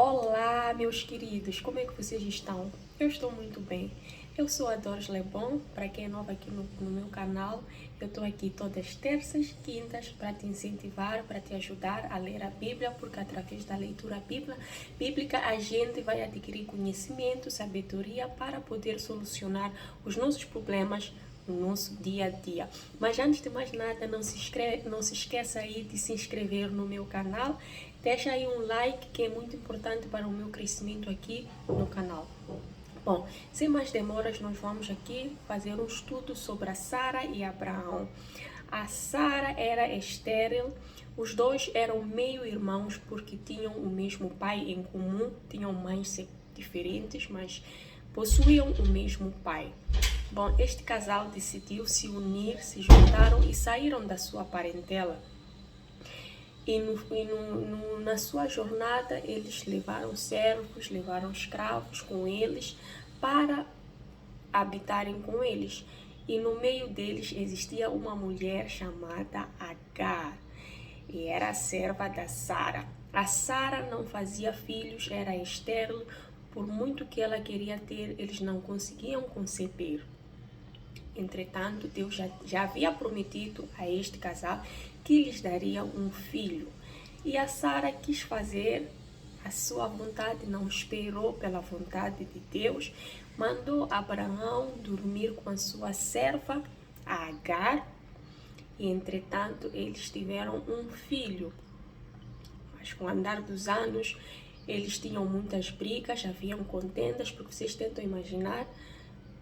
Olá, meus queridos, como é que vocês estão? Eu estou muito bem. Eu sou a Doris Lebon, para quem é novo aqui no meu canal, eu estou aqui todas as terças e quintas para te incentivar, para te ajudar a ler a Bíblia, porque através da leitura bíblica a gente vai adquirir conhecimento, sabedoria para poder solucionar os nossos problemas no nosso dia a dia. Mas antes de mais nada, não se esqueça aí de se inscrever no meu canal. Deixa aí um like que é muito importante para o meu crescimento aqui no canal. Bom, sem mais demoras, nós vamos aqui fazer um estudo sobre a Sara e Abraão. A Sara era estéril, os dois eram meio-irmãos porque tinham o mesmo pai em comum, tinham mães diferentes, mas possuíam o mesmo pai. Bom, este casal decidiu se unir, se juntaram e saíram da sua parentela. Na sua jornada, eles levaram servos, levaram escravos com eles para habitarem com eles. E no meio deles existia uma mulher chamada Agar, e era a serva da Sara. A Sara não fazia filhos, era estéril, por muito que ela queria ter, eles não conseguiam conceber. Entretanto, Deus já havia prometido a este casal que lhes daria um filho. E a Sara quis fazer a sua vontade, não esperou pela vontade de Deus, mandou Abraão dormir com a sua serva, a Agar, e entretanto eles tiveram um filho. Mas com o andar dos anos, eles tinham muitas brigas, haviam contendas, porque vocês tentam imaginar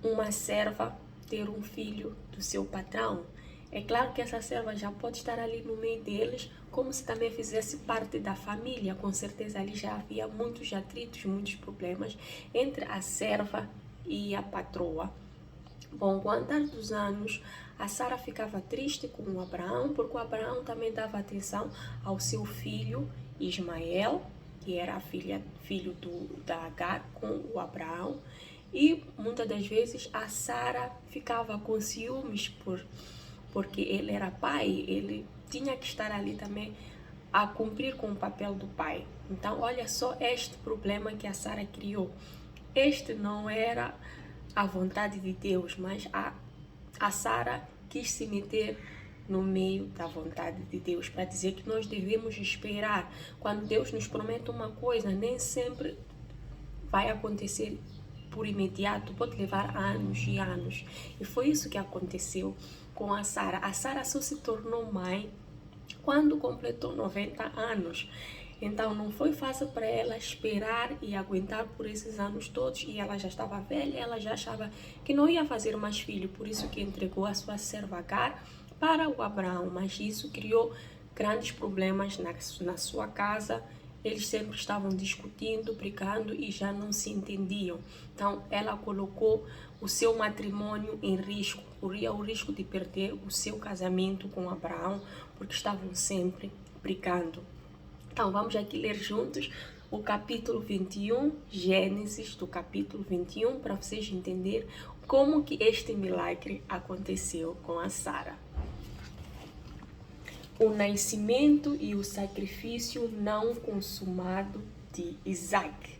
uma serva ter um filho do seu patrão. É claro que essa serva já pode estar ali no meio deles, como se também fizesse parte da família. Com certeza ali já havia muitos atritos, muitos problemas entre a serva e a patroa. Bom, com o andar dos anos, a Sara ficava triste com o Abraão, porque o Abraão também dava atenção ao seu filho Ismael, que era filho da Agar com o Abraão. E muitas das vezes a Sara ficava com ciúmes porque ele era pai, ele tinha que estar ali também a cumprir com o papel do pai. Então, olha só este problema que a Sara criou. Este não era a vontade de Deus, mas a Sara quis se meter no meio da vontade de Deus, para dizer que nós devemos esperar. Quando Deus nos promete uma coisa, nem sempre vai acontecer por imediato, pode levar anos e anos. E foi isso que aconteceu com a Sara. A Sara só se tornou mãe quando completou 90 anos. Então não foi fácil para ela esperar e aguentar por esses anos todos. E ela já estava velha, ela já achava que não ia fazer mais filho. Por isso que entregou a sua serva Agar para o Abraão. Mas isso criou grandes problemas na sua casa. Eles sempre estavam discutindo, brigando e já não se entendiam. Então, ela colocou o seu matrimônio em risco, corria o risco de perder o seu casamento com Abraão, porque estavam sempre brigando. Então, vamos aqui ler juntos o capítulo 21, Gênesis do capítulo 21, para vocês entenderem como que este milagre aconteceu com a Sara. O nascimento e o sacrifício não consumado de Isaac.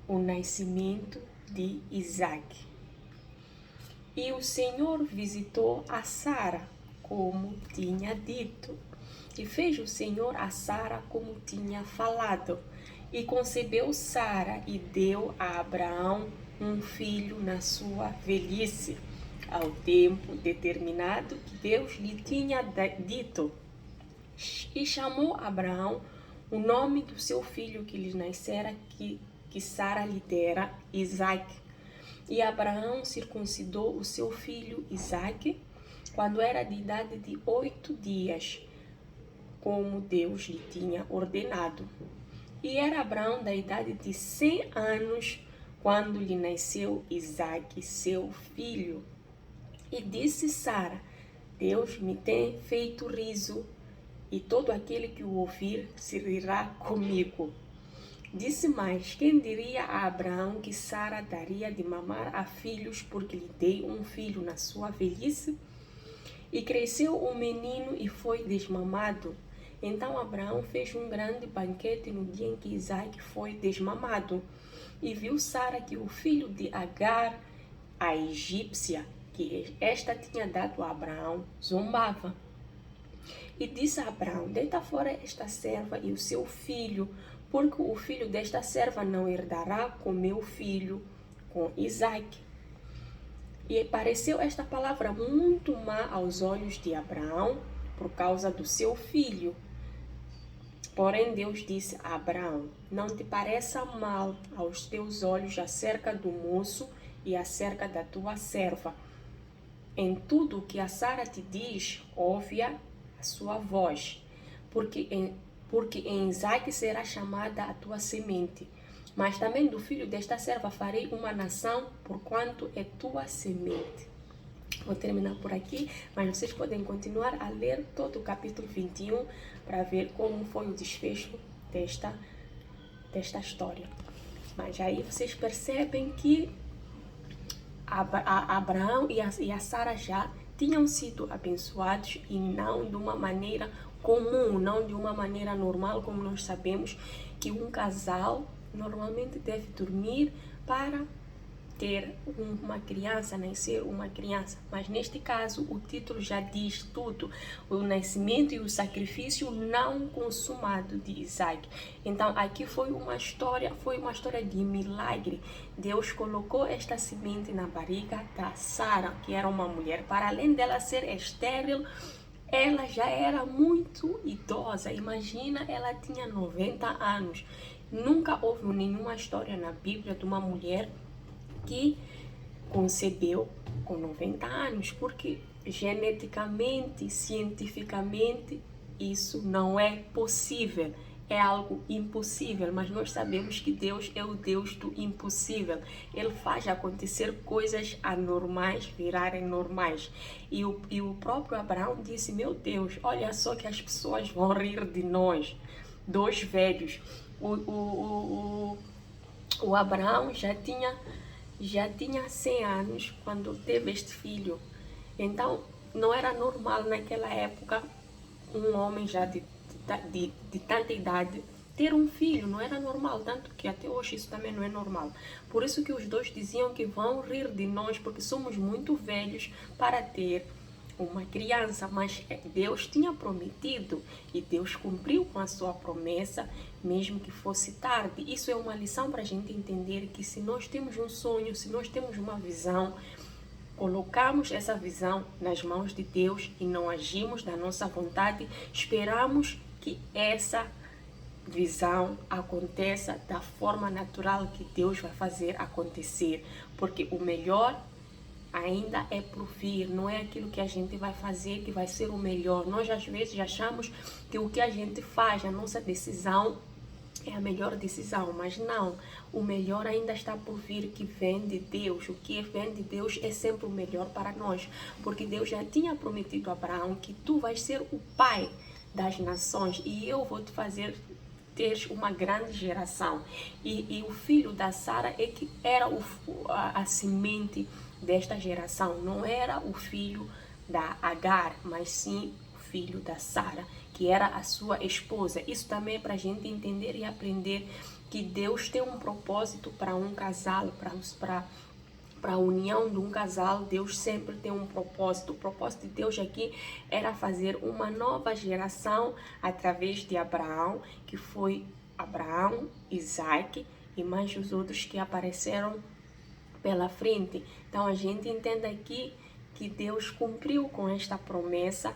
O nascimento de Isaac. E o Senhor visitou a Sara, como tinha dito. E fez o Senhor a Sara como tinha falado. E concebeu Sara e deu a Abraão um filho na sua velhice, ao tempo determinado que Deus lhe tinha dito. E chamou Abraão o nome do seu filho que lhe nascera, que Sara lhe dera, Isaque. E Abraão circuncidou o seu filho Isaque quando era de idade de 8 dias, como Deus lhe tinha ordenado. E era Abraão da idade de 100 anos quando lhe nasceu Isaque, seu filho. E disse Sara: Deus me tem feito riso, e todo aquele que o ouvir se rirá comigo. Disse mais: quem diria a Abraão que Sara daria de mamar a filhos, porque lhe dei um filho na sua velhice? E cresceu o menino e foi desmamado, Então Abraão fez um grande banquete no dia em que Isaac foi desmamado. E viu Sara que o filho de Agar, a egípcia, que esta tinha dado a Abraão, zombava. E disse a Abraão: deita fora esta serva e o seu filho, porque o filho desta serva não herdará com meu filho, com Isaac. E pareceu esta palavra muito má aos olhos de Abraão, por causa do seu filho. Porém Deus disse a Abraão: não te pareça mal aos teus olhos acerca do moço e acerca da tua serva. Em tudo o que a Sara te diz, ouve-a a sua voz, porque em Isaac será chamada a tua semente. Mas também do filho desta serva farei uma nação, porquanto é tua semente. Vou terminar por aqui, mas vocês podem continuar a ler todo o capítulo 21 para ver como foi o desfecho desta história. Mas aí vocês percebem que Abraão e a Sara já tinham sido abençoados e não de uma maneira comum, não de uma maneira normal, como nós sabemos que um casal normalmente deve dormir para ter uma criança, nascer uma criança. Mas neste caso, o título já diz tudo: o nascimento e o sacrifício não consumado de Isaac. Então, aqui foi uma história de milagre. Deus colocou esta semente na barriga da Sara, que era uma mulher. Para além dela ser estéril, ela já era muito idosa. Imagina, ela tinha 90 anos. Nunca houve nenhuma história na Bíblia de uma mulher que concebeu com 90 anos, porque geneticamente, cientificamente, isso não é possível, é algo impossível, mas nós sabemos que Deus é o Deus do impossível. Ele faz acontecer coisas anormais virarem normais. E o próprio Abraão disse: meu Deus, olha só que as pessoas vão rir de nós, dois velhos. O Abraão já tinha 100 anos quando teve este filho. Então, não era normal naquela época um homem já de tanta idade ter um filho. Não era normal, tanto que até hoje isso também não é normal. Por isso que os dois diziam que vão rir de nós, porque somos muito velhos para ter uma criança. Mas Deus tinha prometido e Deus cumpriu com a sua promessa, mesmo que fosse tarde. Isso é uma lição para a gente entender que se nós temos um sonho, se nós temos uma visão, colocamos essa visão nas mãos de Deus e não agimos da nossa vontade, esperamos que essa visão aconteça da forma natural que Deus vai fazer acontecer, porque o melhor ainda é por vir, não é aquilo que a gente vai fazer que vai ser o melhor. Nós às vezes achamos que o que a gente faz, a nossa decisão é a melhor decisão, mas não, o melhor ainda está por vir, que vem de Deus. O que vem de Deus é sempre o melhor para nós, porque Deus já tinha prometido a Abraão que tu vais ser o pai das nações e eu vou te fazer ter uma grande geração. E o filho da Sara é que era a semente desta geração. Não era o filho da Agar, mas sim o filho da Sara, que era a sua esposa. Isso também é para a gente entender e aprender que Deus tem um propósito para um casal, para a união de um casal. Deus sempre tem um propósito. O propósito de Deus aqui era fazer uma nova geração através de Abraão, que foi Abraão, Isaac e mais os outros que apareceram pela frente. Então a gente entende aqui que Deus cumpriu com esta promessa.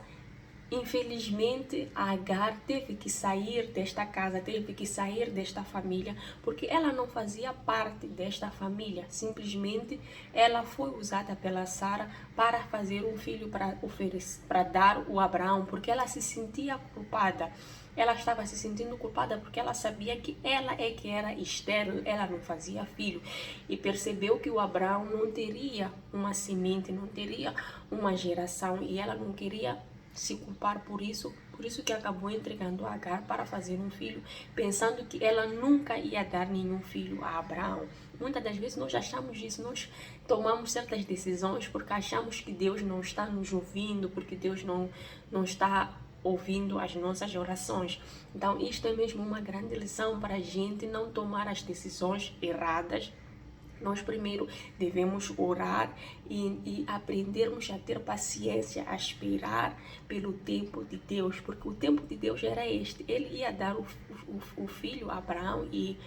Infelizmente, a Agar teve que sair desta casa, teve que sair desta família, porque ela não fazia parte desta família. Simplesmente, ela foi usada pela Sara para fazer um filho para dar o Abraão, porque ela se sentia culpada. Ela estava se sentindo culpada porque ela sabia que ela é que era estéril, ela não fazia filho. E percebeu que o Abraão não teria uma semente, não teria uma geração, e ela não queria se culpar por isso que acabou entregando a Agar para fazer um filho, pensando que ela nunca ia dar nenhum filho a Abraão. Muitas das vezes nós achamos isso, nós tomamos certas decisões porque achamos que Deus não está nos ouvindo, porque Deus não está ouvindo as nossas orações. Então, isto é mesmo uma grande lição para a gente não tomar as decisões erradas. Nós primeiro devemos orar e aprendermos a ter paciência, a esperar pelo tempo de Deus, porque o tempo de Deus era este. Ele ia dar o filho a Abraão e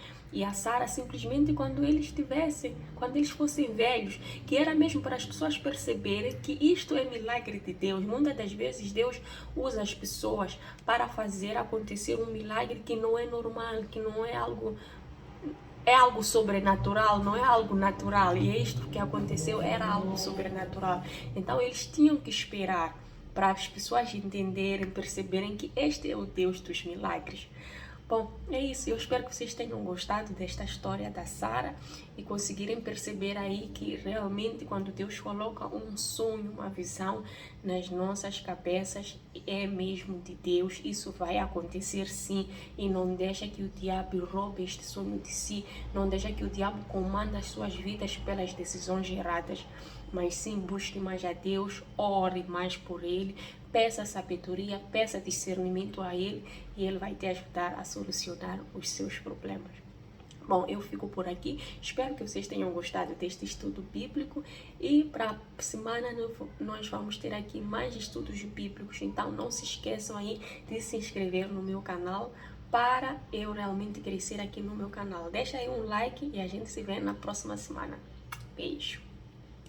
a Sara simplesmente quando eles fossem velhos, que era mesmo para as pessoas perceberem que isto é milagre de Deus. Muitas das vezes Deus usa as pessoas para fazer acontecer um milagre que não é normal, que não é algo... É algo sobrenatural, não é algo natural. E isto que aconteceu era algo sobrenatural. Então eles tinham que esperar para as pessoas entenderem, perceberem que este é o Deus dos milagres. Bom, é isso. Eu espero que vocês tenham gostado desta história da Sara e conseguirem perceber aí que realmente quando Deus coloca um sonho, uma visão nas nossas cabeças, é mesmo de Deus. Isso vai acontecer sim, e não deixa que o diabo roube este sonho de si, não deixa que o diabo comande as suas vidas pelas decisões erradas, mas sim busque mais a Deus, ore mais por Ele, peça sabedoria, peça discernimento a Ele e Ele vai te ajudar a solucionar os seus problemas. Bom, eu fico por aqui. Espero que vocês tenham gostado deste estudo bíblico e para a semana nós vamos ter aqui mais estudos bíblicos. Então não se esqueçam aí de se inscrever no meu canal para eu realmente crescer aqui no meu canal. Deixa aí um like e a gente se vê na próxima semana. Beijo!